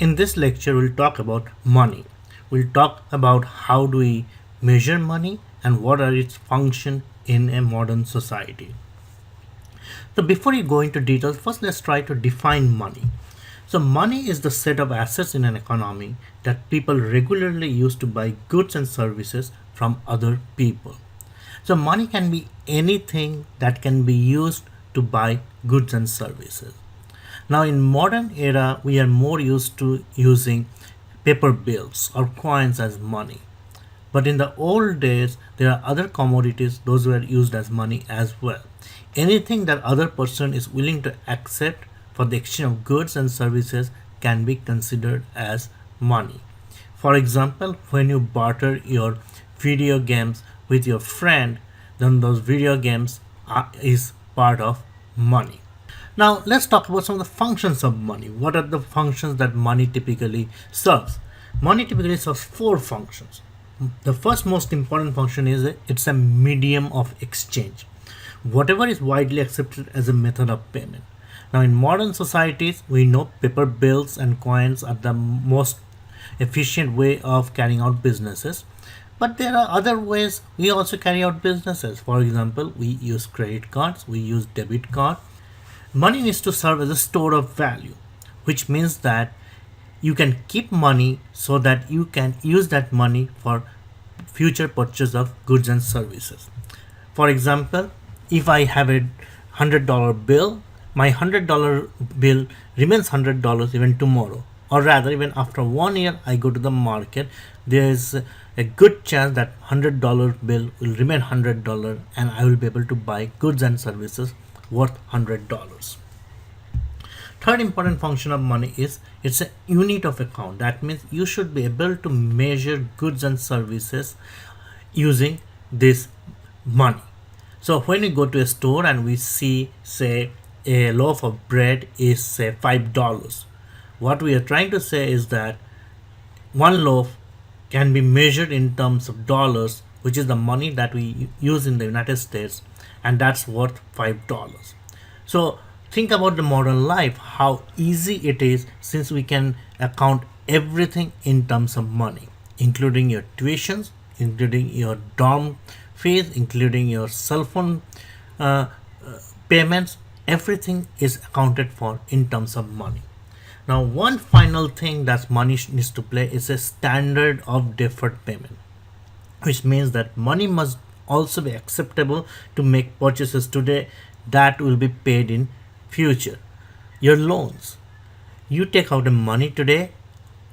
In this lecture, we'll talk about money. We'll talk about how do we measure money and what are its function in a modern society. So before you go into details, first let's try to define money. So money is the set of assets in an economy that people regularly use to buy goods and services from other people. So money can be anything that can be used to buy goods and services. Now, in modern era, we are more used to using paper bills or coins as money. But in the old days, there are other commodities; those were used as money as well. Anything that other person is willing to accept for the exchange of goods and services can be considered as money. For example, when you barter your video games with your friend, then those video games is part of money. Now let's talk about some of the functions of money. What are the functions that money typically serves? Money typically serves four functions. The first most important function is it's a medium of exchange. Whatever is widely accepted as a method of payment. Now in modern societies, we know paper bills and coins are the most efficient way of carrying out businesses. But there are other ways we also carry out businesses. For example, we use credit cards, we use debit card. Money needs to serve as a store of value, which means that you can keep money so that you can use that money for future purchase of goods and services. For example, if I have a $100 bill, my $100 bill remains $100 even tomorrow, or rather even after 1 year I go to the market, there is a good chance that $100 bill will remain $100 and I will be able to buy goods and services worth $100. Third important function of money is it's a unit of account. That means you should be able to measure goods and services using this money. So when we go to a store and we see, say, a loaf of bread is say $5, what we are trying to say is that one loaf can be measured in terms of dollars, which is the money that we use in the United States, and that's worth $5. So think about the modern life, how easy it is since we can account everything in terms of money, including your tuitions, including your dorm fees, including your cell phone payments. Everything is accounted for in terms of money. Now, one final thing that money needs to play is a standard of deferred payment, which means that money must also be acceptable to make purchases today that will be paid in future. Your loans, you take out the money today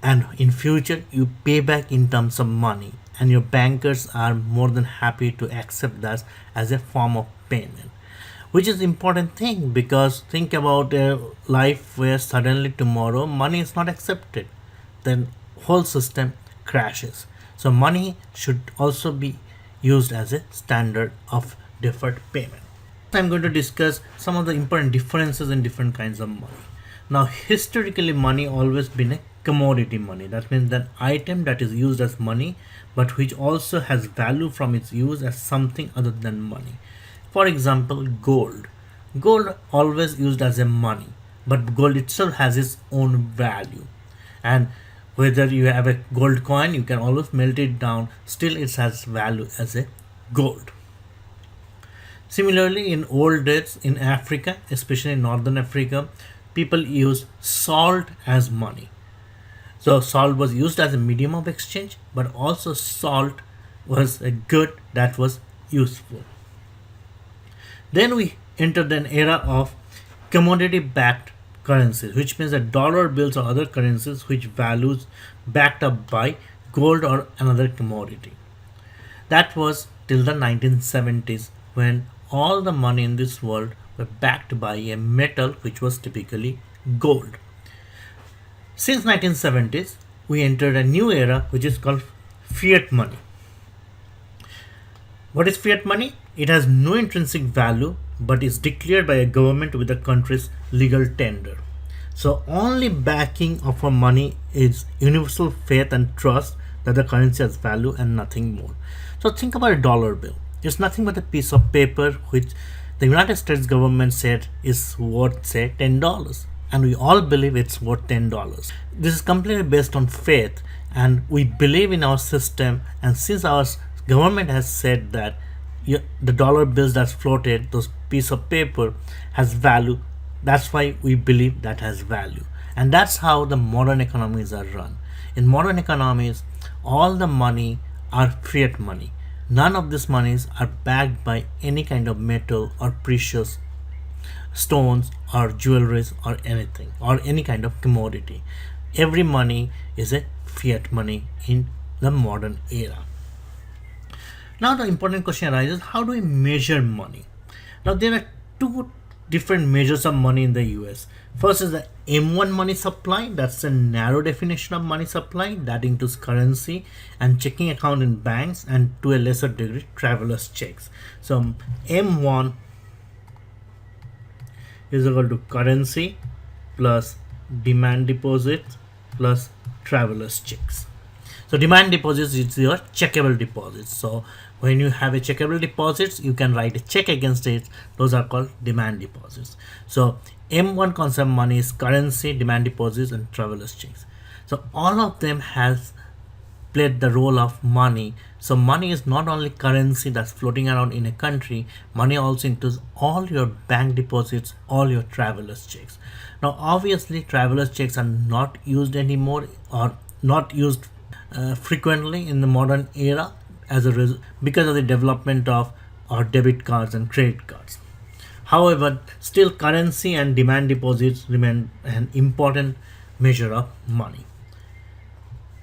and in future you pay back in terms of money, and your bankers are more than happy to accept that as a form of payment, which is important thing because think about a life where suddenly tomorrow money is not accepted, then whole system crashes. So money should also be used as a standard of deferred payment. I'm going to discuss some of the important differences in different kinds of money. Now, historically, money always been a commodity money. That means an item that is used as money, but which also has value from its use as something other than money. For example, gold. Gold always used as a money, but gold itself has its own value. And whether you have a gold coin, you can always melt it down, still it has value as a gold. Similarly, in old days in Africa, especially in northern Africa, people used salt as money. So salt was used as a medium of exchange, but also salt was a good that was useful. Then we entered an era of commodity backed currencies, which means that dollar bills or other currencies which values backed up by gold or another commodity. That was till the 1970s when all the money in this world were backed by a metal which was typically gold. Since 1970s, we entered a new era which is called fiat money. What is fiat money? It has no intrinsic value but is declared by a government with the country's legal tender. So only backing of our money is universal faith and trust that the currency has value and nothing more. So think about a dollar bill. It's nothing but a piece of paper which the United States government said is worth say $10, and we all believe it's worth $10. This is completely based on faith, and we believe in our system. And since our government has said that the dollar bills that's floated, those piece of paper, has value, that's why we believe that has value. And that's how the modern economies are run. In modern economies, all the money are fiat money. None of these monies are backed by any kind of metal or precious stones or jewelries or anything or any kind of commodity. Every money is a fiat money in the modern era. Now the important question arises, how do we measure money? Now there are two different measures of money in the US. First is the M1 money supply. That's a narrow definition of money supply that includes currency and checking account in banks, and to a lesser degree travelers checks. So M1 is equal to currency plus demand deposits plus travelers checks. So demand deposits is your checkable deposits. So when you have a checkable deposits, you can write a check against it. Those are called demand deposits. So M1 concept money is currency, demand deposits, and travelers checks. So all of them has played the role of money. So money is not only currency that's floating around in a country, money also includes all your bank deposits, all your travelers checks. Now obviously travelers checks are not used anymore, or not used frequently in the modern era as a because of the development of our debit cards and credit cards. However, still currency and demand deposits remain an important measure of money.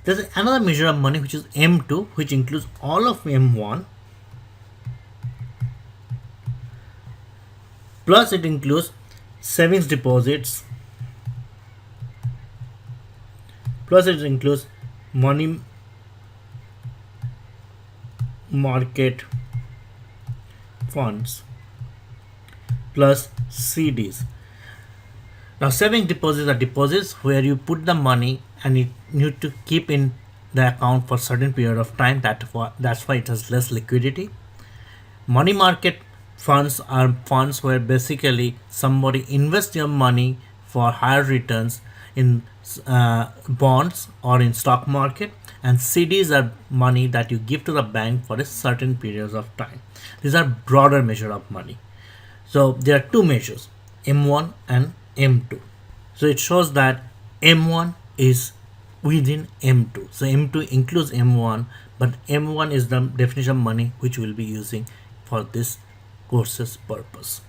There's another measure of money which is M2, which includes all of M1, plus it includes savings deposits, plus it includes money market funds, plus CDs. Now savings deposits are deposits where you put the money and you need to keep in the account for certain period of time. That's why it has less liquidity. Money market funds are funds where basically somebody invests your money for higher returns in bonds or in stock market, and CDs are money that you give to the bank for a certain periods of time. These are broader measure of money. So there are two measures, M1 and M2. So it shows that M1 is within M2. So M2 includes M1, but M1 is the definition of money which we'll be using for this course's purpose.